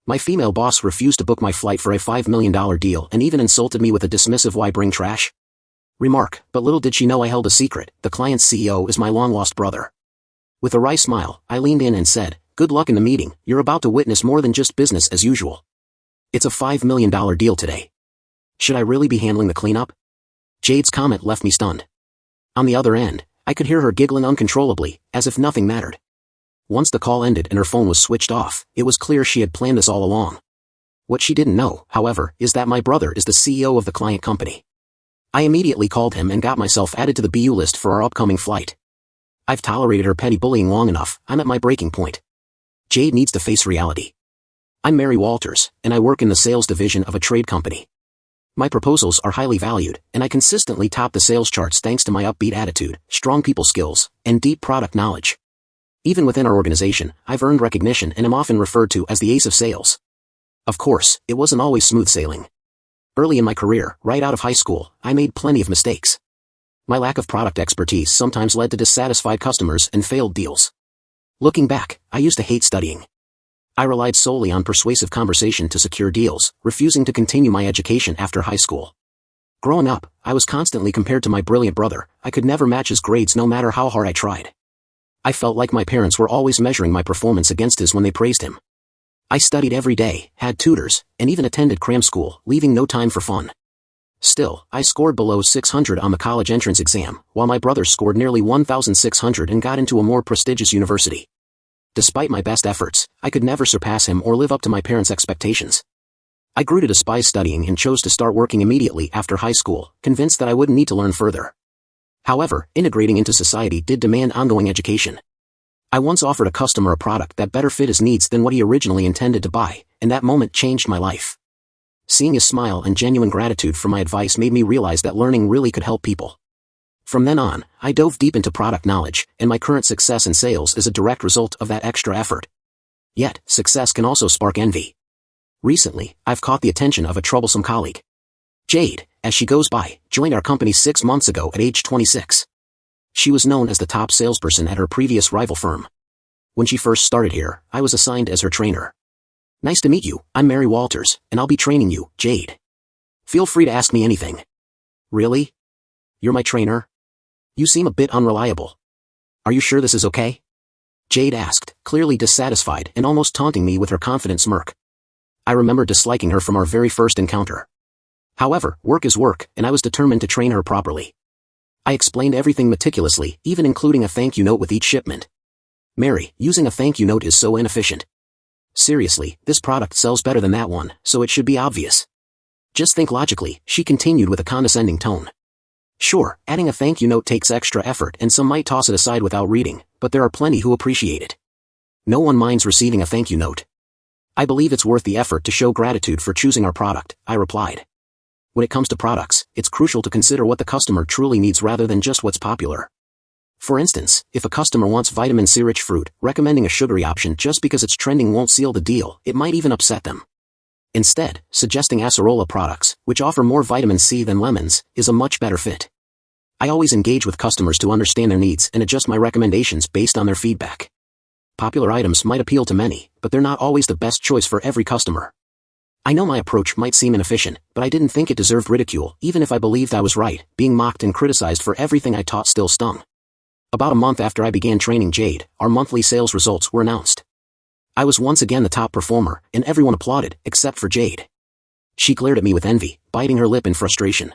My female boss refused to book my flight for a $5 million deal and even insulted me with a dismissive "why bring trash?" remark, but little did she know I held a secret. The client's CEO is my long-lost brother. With a wry smile, I leaned in and said, "Good luck in the meeting, you're about to witness more than just business as usual. It's a $5 million deal today. Should I really be handling the cleanup?" Jade's comment left me stunned. On the other end, I could hear her giggling uncontrollably, as if nothing mattered. Once the call ended and her phone was switched off, it was clear she had planned this all along. What she didn't know, however, is that my brother is the CEO of the client company. I immediately called him and got myself added to the BU list for our upcoming flight. I've tolerated her petty bullying long enough. I'm at my breaking point. Jade needs to face reality. I'm Mary Walters, and I work in the sales division of a trade company. My proposals are highly valued, and I consistently top the sales charts thanks to my upbeat attitude, strong people skills, and deep product knowledge. Even within our organization, I've earned recognition and am often referred to as the ace of sales. Of course, it wasn't always smooth sailing. Early in my career, right out of high school, I made plenty of mistakes. My lack of product expertise sometimes led to dissatisfied customers and failed deals. Looking back, I used to hate studying. I relied solely on persuasive conversation to secure deals, refusing to continue my education after high school. Growing up, I was constantly compared to my brilliant brother. I could never match his grades no matter how hard I tried. I felt like my parents were always measuring my performance against his when they praised him. I studied every day, had tutors, and even attended cram school, leaving no time for fun. Still, I scored below 600 on the college entrance exam, while my brother scored nearly 1,600 and got into a more prestigious university. Despite my best efforts, I could never surpass him or live up to my parents' expectations. I grew to despise studying and chose to start working immediately after high school, convinced that I wouldn't need to learn further. However, integrating into society did demand ongoing education. I once offered a customer a product that better fit his needs than what he originally intended to buy, and that moment changed my life. Seeing his smile and genuine gratitude for my advice made me realize that learning really could help people. From then on, I dove deep into product knowledge, and my current success in sales is a direct result of that extra effort. Yet, success can also spark envy. Recently, I've caught the attention of a troublesome colleague. Jade, as she goes by, joined our company 6 months ago at age 26. She was known as the top salesperson at her previous rival firm. When she first started here, I was assigned as her trainer. "Nice to meet you, I'm Mary Walters, and I'll be training you, Jade. Feel free to ask me anything." "Really? You're my trainer? You seem a bit unreliable. Are you sure this is okay?" Jade asked, clearly dissatisfied and almost taunting me with her confident smirk. I remember disliking her from our very first encounter. However, work is work, and I was determined to train her properly. I explained everything meticulously, even including a thank you note with each shipment. "Mary, using a thank you note is so inefficient. Seriously, this product sells better than that one, so it should be obvious. Just think logically," she continued with a condescending tone. Sure, adding a thank you note takes extra effort and some might toss it aside without reading, but there are plenty who appreciate it. No one minds receiving a thank you note. "I believe it's worth the effort to show gratitude for choosing our product," I replied. When it comes to products, it's crucial to consider what the customer truly needs rather than just what's popular. For instance, if a customer wants vitamin C-rich fruit, recommending a sugary option just because it's trending won't seal the deal, it might even upset them. Instead, suggesting acerola products, which offer more vitamin C than lemons, is a much better fit. I always engage with customers to understand their needs and adjust my recommendations based on their feedback. Popular items might appeal to many, but they're not always the best choice for every customer. I know my approach might seem inefficient, but I didn't think it deserved ridicule. Even if I believed I was right, being mocked and criticized for everything I taught still stung. About a month after I began training Jade, our monthly sales results were announced. I was once again the top performer, and everyone applauded, except for Jade. She glared at me with envy, biting her lip in frustration.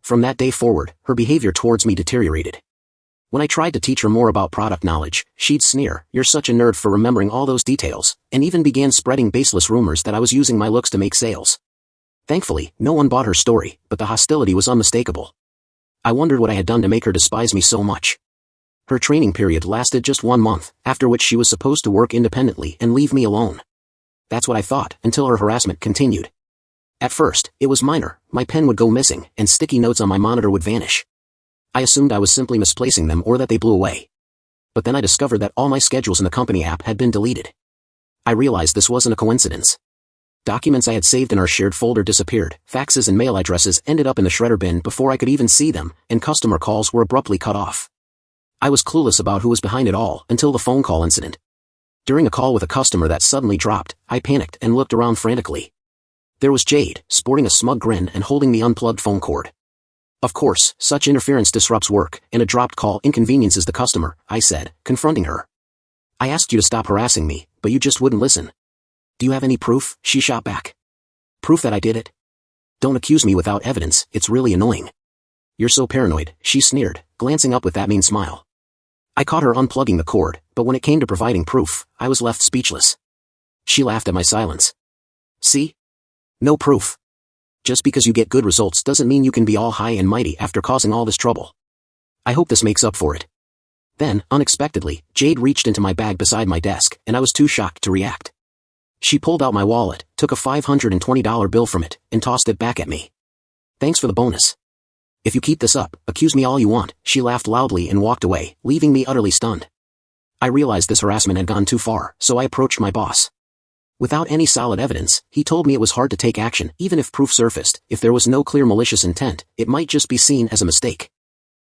From that day forward, her behavior towards me deteriorated. When I tried to teach her more about product knowledge, she'd sneer, "You're such a nerd for remembering all those details," and even began spreading baseless rumors that I was using my looks to make sales. Thankfully, no one bought her story, but the hostility was unmistakable. I wondered what I had done to make her despise me so much. Her training period lasted just 1 month, after which she was supposed to work independently and leave me alone. That's what I thought, until her harassment continued. At first, it was minor. My pen would go missing, and sticky notes on my monitor would vanish. I assumed I was simply misplacing them or that they blew away. But then I discovered that all my schedules in the company app had been deleted. I realized this wasn't a coincidence. Documents I had saved in our shared folder disappeared, faxes and mail addresses ended up in the shredder bin before I could even see them, and customer calls were abruptly cut off. I was clueless about who was behind it all until the phone call incident. During a call with a customer that suddenly dropped, I panicked and looked around frantically. There was Jade, sporting a smug grin and holding the unplugged phone cord. Of course, such interference disrupts work, and a dropped call inconveniences the customer, I said, confronting her. I asked you to stop harassing me, but you just wouldn't listen. Do you have any proof? She shot back. Proof that I did it? Don't accuse me without evidence, it's really annoying. You're so paranoid, she sneered, glancing up with that mean smile. I caught her unplugging the cord, but when it came to providing proof, I was left speechless. She laughed at my silence. See? No proof. Just because you get good results doesn't mean you can be all high and mighty after causing all this trouble. I hope this makes up for it. Then, unexpectedly, Jade reached into my bag beside my desk, and I was too shocked to react. She pulled out my wallet, took a $520 bill from it, and tossed it back at me. Thanks for the bonus. If you keep this up, accuse me all you want, she laughed loudly and walked away, leaving me utterly stunned. I realized this harassment had gone too far, so I approached my boss. Without any solid evidence, he told me it was hard to take action, even if proof surfaced. If there was no clear malicious intent, it might just be seen as a mistake.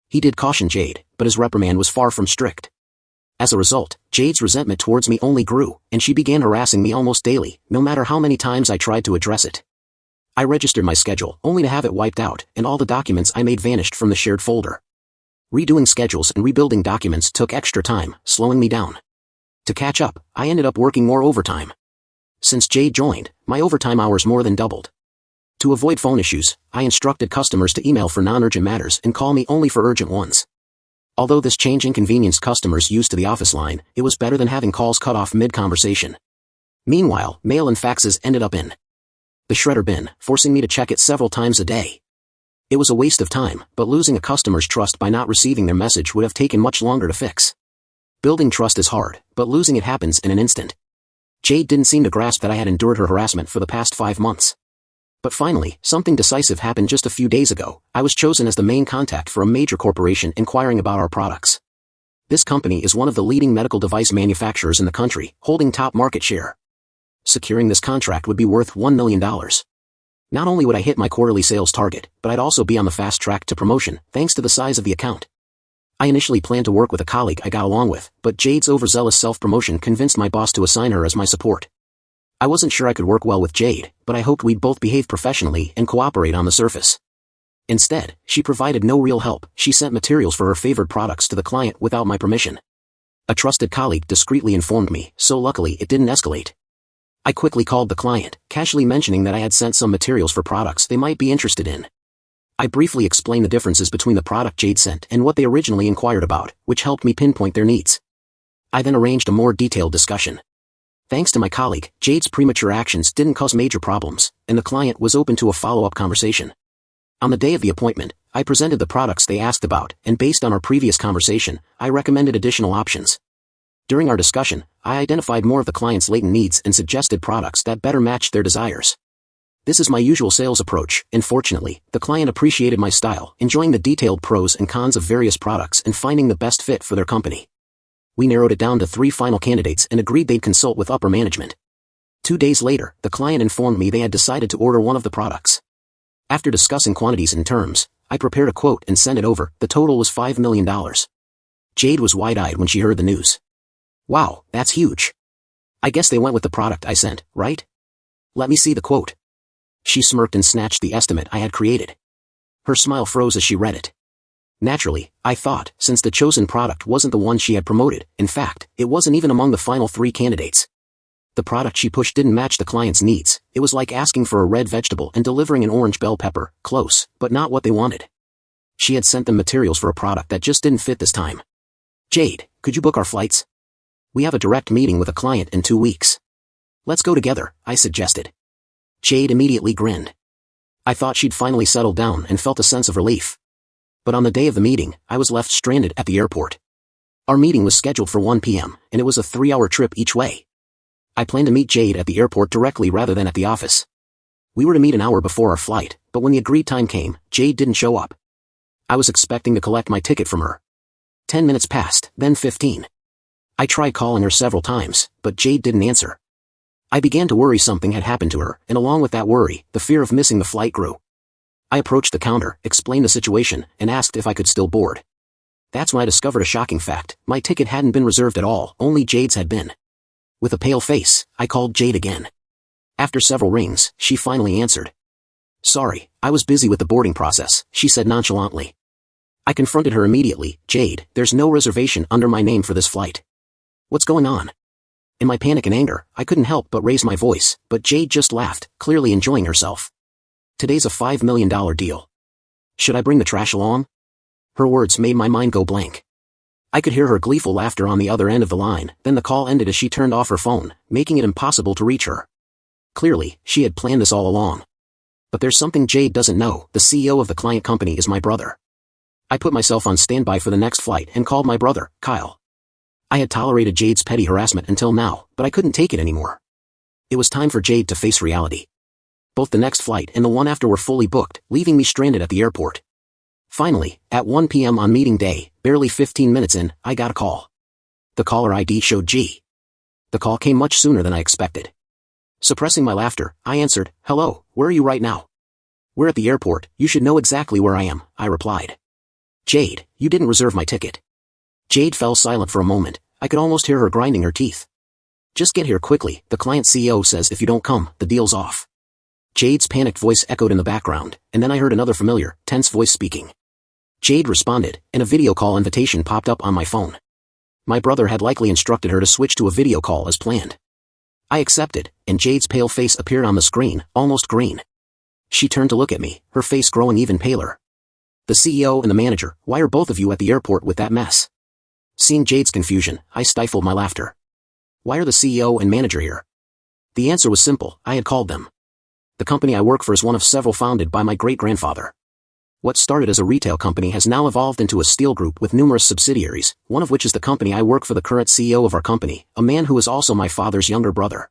He did caution Jade, but his reprimand was far from strict. As a result, Jade's resentment towards me only grew, and she began harassing me almost daily, no matter how many times I tried to address it. I registered my schedule, only to have it wiped out, and all the documents I made vanished from the shared folder. Redoing schedules and rebuilding documents took extra time, slowing me down. To catch up, I ended up working more overtime. Since Jade joined, my overtime hours more than doubled. To avoid phone issues, I instructed customers to email for non-urgent matters and call me only for urgent ones. Although this change inconvenienced customers used to the office line, it was better than having calls cut off mid-conversation. Meanwhile, mail and faxes ended up in the shredder bin, forcing me to check it several times a day. It was a waste of time, but losing a customer's trust by not receiving their message would have taken much longer to fix. Building trust is hard, but losing it happens in an instant. Jade didn't seem to grasp that I had endured her harassment for the past 5 months. But finally, something decisive happened just a few days ago. I was chosen as the main contact for a major corporation inquiring about our products. This company is one of the leading medical device manufacturers in the country, holding top market share. Securing this contract would be worth $1 million. Not only would I hit my quarterly sales target, but I'd also be on the fast track to promotion, thanks to the size of the account. I initially planned to work with a colleague I got along with, but Jade's overzealous self-promotion convinced my boss to assign her as my support. I wasn't sure I could work well with Jade, but I hoped we'd both behave professionally and cooperate on the surface. Instead, she provided no real help. She sent materials for her favored products to the client without my permission. A trusted colleague discreetly informed me, so luckily it didn't escalate. I quickly called the client, casually mentioning that I had sent some materials for products they might be interested in. I briefly explained the differences between the product Jade sent and what they originally inquired about, which helped me pinpoint their needs. I then arranged a more detailed discussion. Thanks to my colleague, Jade's premature actions didn't cause major problems, and the client was open to a follow-up conversation. On the day of the appointment, I presented the products they asked about, and based on our previous conversation, I recommended additional options. During our discussion, I identified more of the client's latent needs and suggested products that better matched their desires. This is my usual sales approach, and fortunately, the client appreciated my style, enjoying the detailed pros and cons of various products and finding the best fit for their company. We narrowed it down to 3 final candidates and agreed they'd consult with upper management. 2 days later, the client informed me they had decided to order one of the products. After discussing quantities and terms, I prepared a quote and sent it over. The total was $5 million. Jade was wide-eyed when she heard the news. Wow, that's huge. I guess they went with the product I sent, right? Let me see the quote. She smirked and snatched the estimate I had created. Her smile froze as she read it. Naturally, I thought, since the chosen product wasn't the one she had promoted, in fact, it wasn't even among the final 3 candidates. The product she pushed didn't match the client's needs. It was like asking for a red vegetable and delivering an orange bell pepper, close, but not what they wanted. She had sent them materials for a product that just didn't fit this time. Jade, could you book our flights? We have a direct meeting with a client in 2 weeks. Let's go together, I suggested. Jade immediately grinned. I thought she'd finally settled down and felt a sense of relief. But on the day of the meeting, I was left stranded at the airport. Our meeting was scheduled for 1 p.m., and it was a 3-hour trip each way. I planned to meet Jade at the airport directly rather than at the office. We were to meet an hour before our flight, but when the agreed time came, Jade didn't show up. I was expecting to collect my ticket from her. 10 minutes passed, then 15. I tried calling her several times, but Jade didn't answer. I began to worry something had happened to her, and along with that worry, the fear of missing the flight grew. I approached the counter, explained the situation, and asked if I could still board. That's when I discovered a shocking fact. My ticket hadn't been reserved at all, only Jade's had been. With a pale face, I called Jade again. After several rings, she finally answered. Sorry, I was busy with the boarding process, she said nonchalantly. I confronted her immediately. Jade, there's no reservation under my name for this flight. What's going on? In my panic and anger, I couldn't help but raise my voice, but Jade just laughed, clearly enjoying herself. Today's a $5 million deal. Should I bring the trash along? Her words made my mind go blank. I could hear her gleeful laughter on the other end of the line, then the call ended as she turned off her phone, making it impossible to reach her. Clearly, she had planned this all along. But there's something Jade doesn't know. The CEO of the client company is my brother. I put myself on standby for the next flight and called my brother, Kyle. I had tolerated Jade's petty harassment until now, but I couldn't take it anymore. It was time for Jade to face reality. Both the next flight and the one after were fully booked, leaving me stranded at the airport. Finally, at 1 p.m. on meeting day, barely 15 minutes in, I got a call. The caller ID showed G. The call came much sooner than I expected. Suppressing my laughter, I answered, Hello, where are you right now? We're at the airport, you should know exactly where I am, I replied. Jade, you didn't reserve my ticket. Jade fell silent for a moment. I could almost hear her grinding her teeth. Just get here quickly, the client CEO says if you don't come, the deal's off. Jade's panicked voice echoed in the background, and then I heard another familiar, tense voice speaking. Jade responded, and a video call invitation popped up on my phone. My brother had likely instructed her to switch to a video call as planned. I accepted, and Jade's pale face appeared on the screen, almost green. She turned to look at me, her face growing even paler. The CEO and the manager, why are both of you at the airport with that mess? Seeing Jade's confusion, I stifled my laughter. Why are the CEO and manager here? The answer was simple, I had called them. The company I work for is one of several founded by my great-grandfather. What started as a retail company has now evolved into a steel group with numerous subsidiaries, one of which is the company I work for. The current CEO of our company, a man who is also my father's younger brother.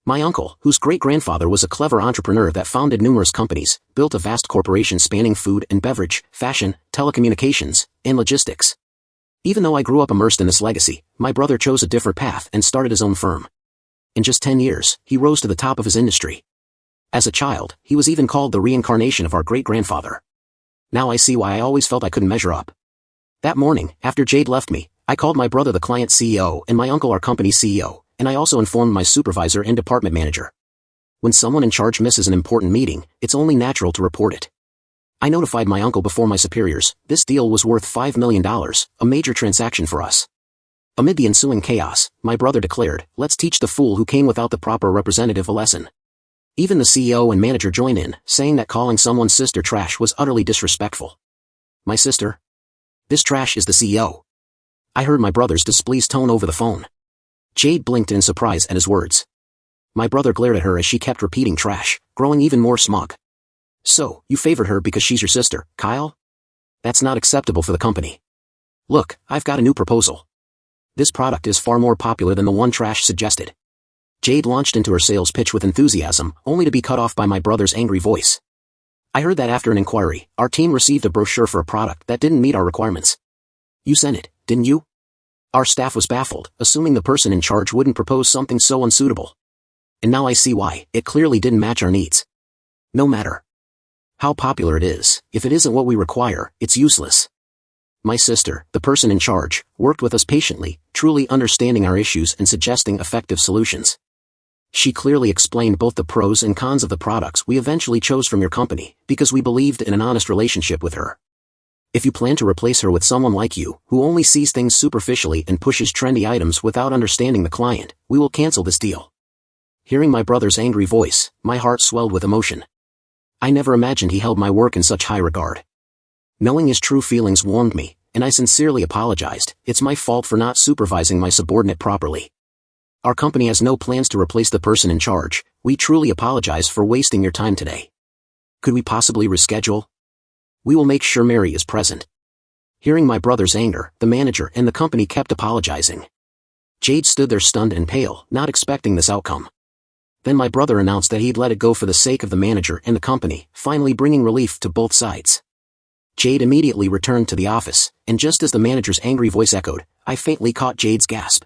My uncle, whose great-grandfather was a clever entrepreneur that founded numerous companies, built a vast corporation spanning food and beverage, fashion, telecommunications, and logistics. Even though I grew up immersed in this legacy, my brother chose a different path and started his own firm. In just 10 years, he rose to the top of his industry. As a child, he was even called the reincarnation of our great-grandfather. Now I see why I always felt I couldn't measure up. That morning, after Jade left me, I called my brother the client CEO and my uncle our company CEO, and I also informed my supervisor and department manager. When someone in charge misses an important meeting, it's only natural to report it. I notified my uncle before my superiors. This deal was worth $5 million, a major transaction for us. Amid the ensuing chaos, my brother declared, let's teach the fool who came without the proper representative a lesson. Even the CEO and manager joined in, saying that calling someone's sister trash was utterly disrespectful. My sister? This trash is the CEO. I heard my brother's displeased tone over the phone. Jade blinked in surprise at his words. My brother glared at her as she kept repeating trash, growing even more smug. So, you favored her because she's your sister, Kyle? That's not acceptable for the company. Look, I've got a new proposal. This product is far more popular than the one trash suggested. Jade launched into her sales pitch with enthusiasm, only to be cut off by my brother's angry voice. I heard that after an inquiry, our team received a brochure for a product that didn't meet our requirements. You sent it, didn't you? Our staff was baffled, assuming the person in charge wouldn't propose something so unsuitable. And now I see why, it clearly didn't match our needs. No matter how popular it is, if it isn't what we require, it's useless. My sister, the person in charge, worked with us patiently, truly understanding our issues and suggesting effective solutions. She clearly explained both the pros and cons of the products we eventually chose from your company, because we believed in an honest relationship with her. If you plan to replace her with someone like you, who only sees things superficially and pushes trendy items without understanding the client, we will cancel this deal. Hearing my brother's angry voice, my heart swelled with emotion. I never imagined he held my work in such high regard. Knowing his true feelings warmed me, and I sincerely apologized. It's my fault for not supervising my subordinate properly. Our company has no plans to replace the person in charge. We truly apologize for wasting your time today. Could we possibly reschedule? We will make sure Mary is present. Hearing my brother's anger, the manager and the company kept apologizing. Jade stood there stunned and pale, not expecting this outcome. Then my brother announced that he'd let it go for the sake of the manager and the company, finally bringing relief to both sides. Jade immediately returned to the office, and just as the manager's angry voice echoed, I faintly caught Jade's gasp.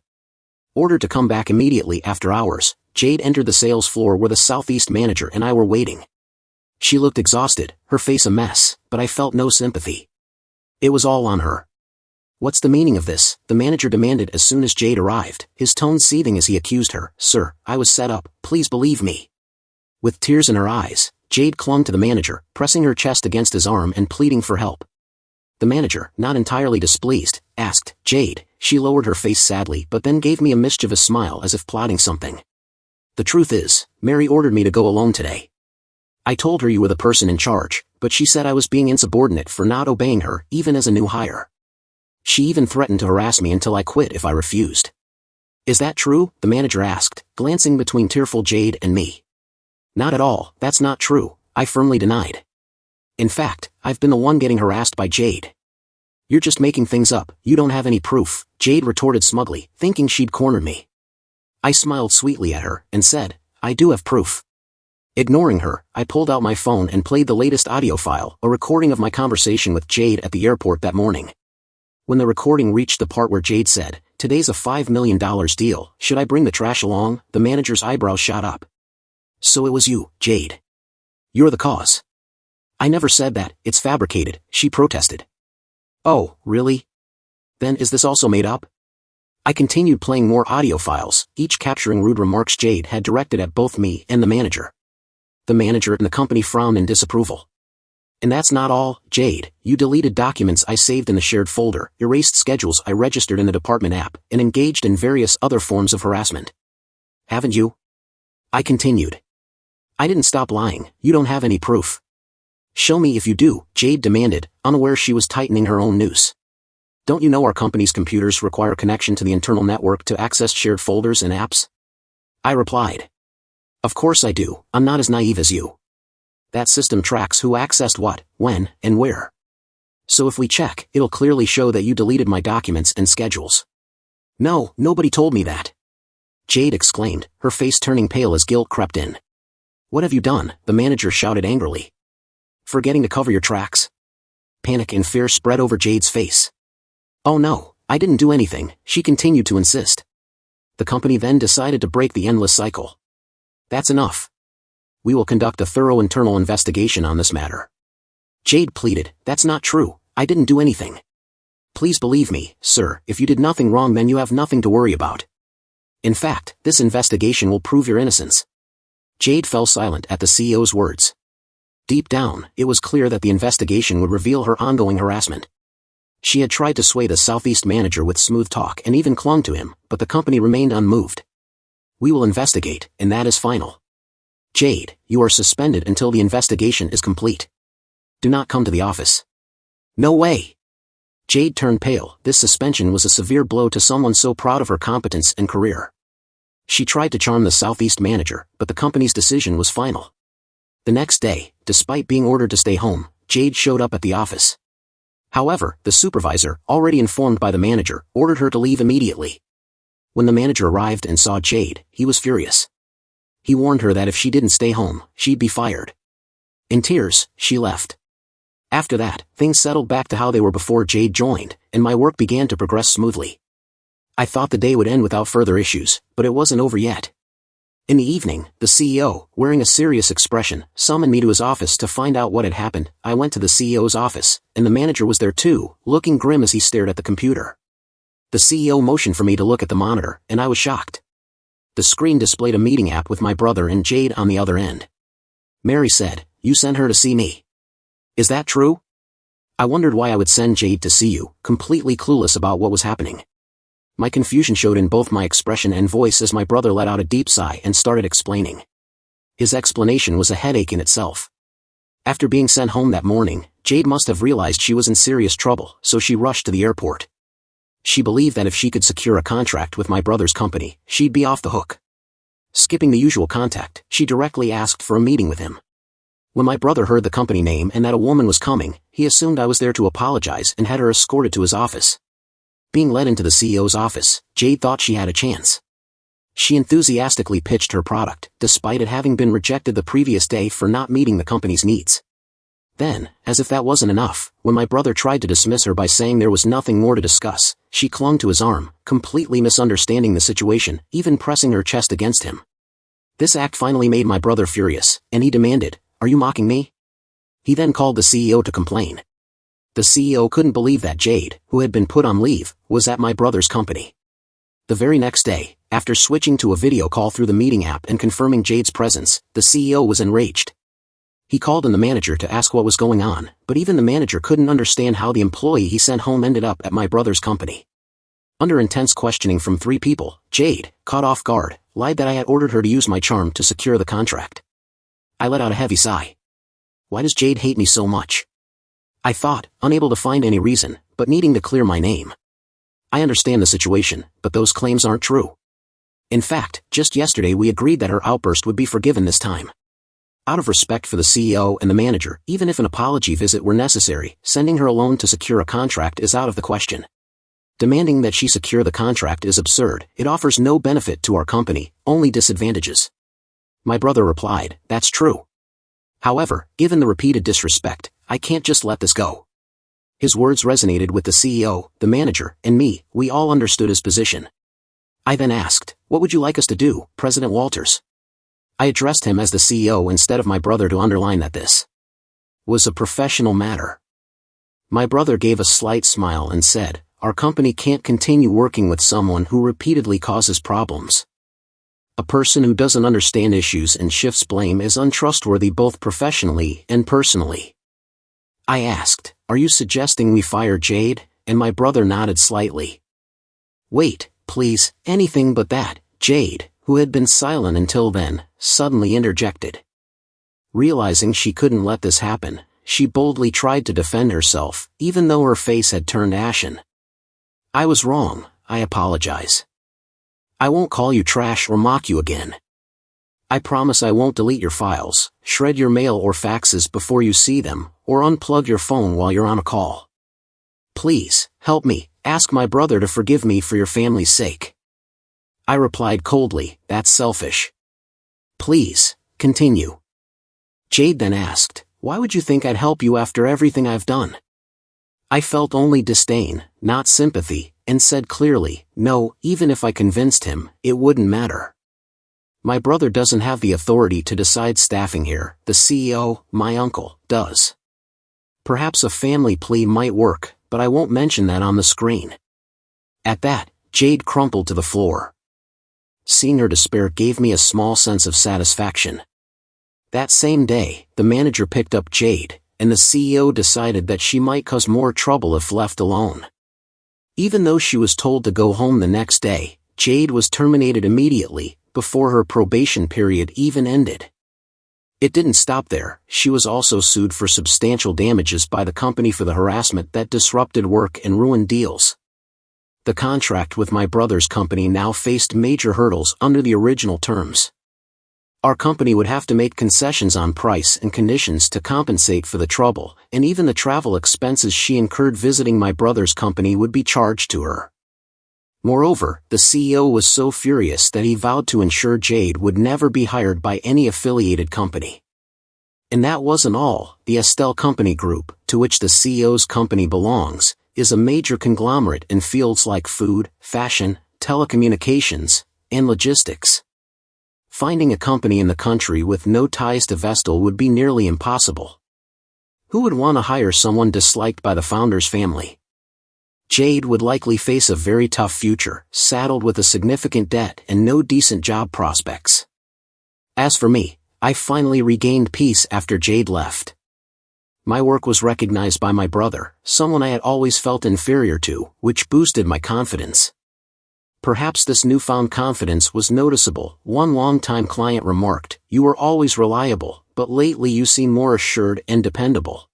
Ordered to come back immediately after hours, Jade entered the sales floor where the Southeast manager and I were waiting. She looked exhausted, her face a mess, but I felt no sympathy. It was all on her. What's the meaning of this? The manager demanded as soon as Jade arrived, his tone seething as he accused her. Sir, I was set up, please believe me. With tears in her eyes, Jade clung to the manager, pressing her chest against his arm and pleading for help. The manager, not entirely displeased, asked, Jade. She lowered her face sadly but then gave me a mischievous smile as if plotting something. The truth is, Mary ordered me to go alone today. I told her you were the person in charge, but she said I was being insubordinate for not obeying her, even as a new hire. She even threatened to harass me until I quit if I refused. Is that true? The manager asked, glancing between tearful Jade and me. Not at all, that's not true, I firmly denied. In fact, I've been the one getting harassed by Jade. You're just making things up, you don't have any proof, Jade retorted smugly, thinking she'd cornered me. I smiled sweetly at her, and said, I do have proof. Ignoring her, I pulled out my phone and played the latest audio file, a recording of my conversation with Jade at the airport that morning. When the recording reached the part where Jade said, today's a $5 million deal, should I bring the trash along? The manager's eyebrows shot up. So it was you, Jade. You're the cause. I never said that, it's fabricated, she protested. Oh, really? Then is this also made up? I continued playing more audio files, each capturing rude remarks Jade had directed at both me and the manager. The manager and the company frowned in disapproval. And that's not all, Jade, you deleted documents I saved in the shared folder, erased schedules I registered in the department app, and engaged in various other forms of harassment. Haven't you? I continued. I didn't stop lying, you don't have any proof. Show me if you do, Jade demanded, unaware she was tightening her own noose. Don't you know our company's computers require connection to the internal network to access shared folders and apps? I replied. Of course I do, I'm not as naive as you. That system tracks who accessed what, when, and where. So if we check, it'll clearly show that you deleted my documents and schedules. No, nobody told me that. Jade exclaimed, her face turning pale as guilt crept in. What have you done? The manager shouted angrily. Forgetting to cover your tracks? Panic and fear spread over Jade's face. Oh no, I didn't do anything, she continued to insist. The company then decided to break the endless cycle. That's enough. We will conduct a thorough internal investigation on this matter. Jade pleaded, that's not true, I didn't do anything. Please believe me, sir, if you did nothing wrong then you have nothing to worry about. In fact, this investigation will prove your innocence. Jade fell silent at the CEO's words. Deep down, it was clear that the investigation would reveal her ongoing harassment. She had tried to sway the Southeast manager with smooth talk and even clung to him, but the company remained unmoved. We will investigate, and that is final. Jade, you are suspended until the investigation is complete. Do not come to the office. No way. Jade turned pale. This suspension was a severe blow to someone so proud of her competence and career. She tried to charm the Southeast manager, but the company's decision was final. The next day, despite being ordered to stay home, Jade showed up at the office. However, the supervisor, already informed by the manager, ordered her to leave immediately. When the manager arrived and saw Jade, he was furious. He warned her that if she didn't stay home, she'd be fired. In tears, she left. After that, things settled back to how they were before Jade joined, and my work began to progress smoothly. I thought the day would end without further issues, but it wasn't over yet. In the evening, the CEO, wearing a serious expression, summoned me to his office to find out what had happened. I went to the CEO's office, and the manager was there too, looking grim as he stared at the computer. The CEO motioned for me to look at the monitor, and I was shocked. The screen displayed a meeting app with my brother and Jade on the other end. Mary said, "You sent her to see me. Is that true?" I wondered why I would send Jade to see you, completely clueless about what was happening. My confusion showed in both my expression and voice as my brother let out a deep sigh and started explaining. His explanation was a headache in itself. After being sent home that morning, Jade must have realized she was in serious trouble, so she rushed to the airport. She believed that if she could secure a contract with my brother's company, she'd be off the hook. Skipping the usual contact, she directly asked for a meeting with him. When my brother heard the company name and that a woman was coming, he assumed I was there to apologize and had her escorted to his office. Being led into the CEO's office, Jade thought she had a chance. She enthusiastically pitched her product, despite it having been rejected the previous day for not meeting the company's needs. Then, as if that wasn't enough, when my brother tried to dismiss her by saying there was nothing more to discuss, she clung to his arm, completely misunderstanding the situation, even pressing her chest against him. This act finally made my brother furious, and he demanded, "Are you mocking me?" He then called the CEO to complain. The CEO couldn't believe that Jade, who had been put on leave, was at my brother's company. The very next day, after switching to a video call through the meeting app and confirming Jade's presence, the CEO was enraged. He called in the manager to ask what was going on, but even the manager couldn't understand how the employee he sent home ended up at my brother's company. Under intense questioning from 3 people, Jade, caught off guard, lied that I had ordered her to use my charm to secure the contract. I let out a heavy sigh. Why does Jade hate me so much? I thought, unable to find any reason, but needing to clear my name. I understand the situation, but those claims aren't true. In fact, just yesterday we agreed that her outburst would be forgiven this time. Out of respect for the CEO and the manager, even if an apology visit were necessary, sending her alone to secure a contract is out of the question. Demanding that she secure the contract is absurd. It offers no benefit to our company, only disadvantages. My brother replied, "That's true. However, given the repeated disrespect, I can't just let this go." His words resonated with the CEO, the manager, and me. We all understood his position. I then asked, "What would you like us to do, President Walters?" I addressed him as the CEO instead of my brother to underline that this was a professional matter. My brother gave a slight smile and said, "Our company can't continue working with someone who repeatedly causes problems. A person who doesn't understand issues and shifts blame is untrustworthy both professionally and personally." I asked, "Are you suggesting we fire Jade?" And my brother nodded slightly. "Wait, please, anything but that." Jade, who had been silent until then, suddenly interjected. Realizing she couldn't let this happen, she boldly tried to defend herself, even though her face had turned ashen. "I was wrong, I apologize. I won't call you trash or mock you again. I promise I won't delete your files, shred your mail or faxes before you see them, or unplug your phone while you're on a call. Please, help me, ask my brother to forgive me for your family's sake." I replied coldly, "That's selfish. Please, continue." Jade then asked, "Why would you think I'd help you after everything I've done?" I felt only disdain, not sympathy, and said clearly, "No, even if I convinced him, it wouldn't matter. My brother doesn't have the authority to decide staffing here, the CEO, my uncle, does. Perhaps a family plea might work, but I won't mention that on the screen." At that, Jade crumpled to the floor. Seeing her despair gave me a small sense of satisfaction. That same day, the manager picked up Jade, and the CEO decided that she might cause more trouble if left alone. Even though she was told to go home the next day, Jade was terminated immediately, before her probation period even ended. It didn't stop there. She was also sued for substantial damages by the company for the harassment that disrupted work and ruined deals. The contract with my brother's company now faced major hurdles under the original terms. Our company would have to make concessions on price and conditions to compensate for the trouble, and even the travel expenses she incurred visiting my brother's company would be charged to her. Moreover, the CEO was so furious that he vowed to ensure Jade would never be hired by any affiliated company. And that wasn't all. The Estelle Company Group, to which the CEO's company belongs, is a major conglomerate in fields like food, fashion, telecommunications, and logistics. Finding a company in the country with no ties to Vestal would be nearly impossible. Who would want to hire someone disliked by the founder's family? Jade would likely face a very tough future, saddled with a significant debt and no decent job prospects. As for me, I finally regained peace after Jade left. My work was recognized by my brother, someone I had always felt inferior to, which boosted my confidence. Perhaps this newfound confidence was noticeable. One longtime client remarked, "You were always reliable, but lately you seem more assured and dependable."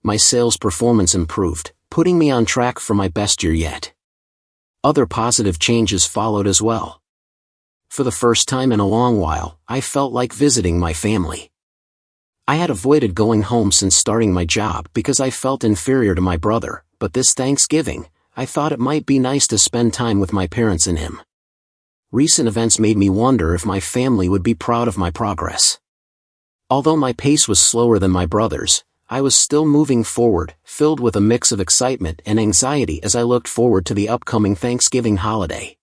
My sales performance improved, putting me on track for my best year yet. Other positive changes followed as well. For the first time in a long while, I felt like visiting my family. I had avoided going home since starting my job because I felt inferior to my brother, but this Thanksgiving, I thought it might be nice to spend time with my parents and him. Recent events made me wonder if my family would be proud of my progress. Although my pace was slower than my brother's, I was still moving forward, filled with a mix of excitement and anxiety as I looked forward to the upcoming Thanksgiving holiday.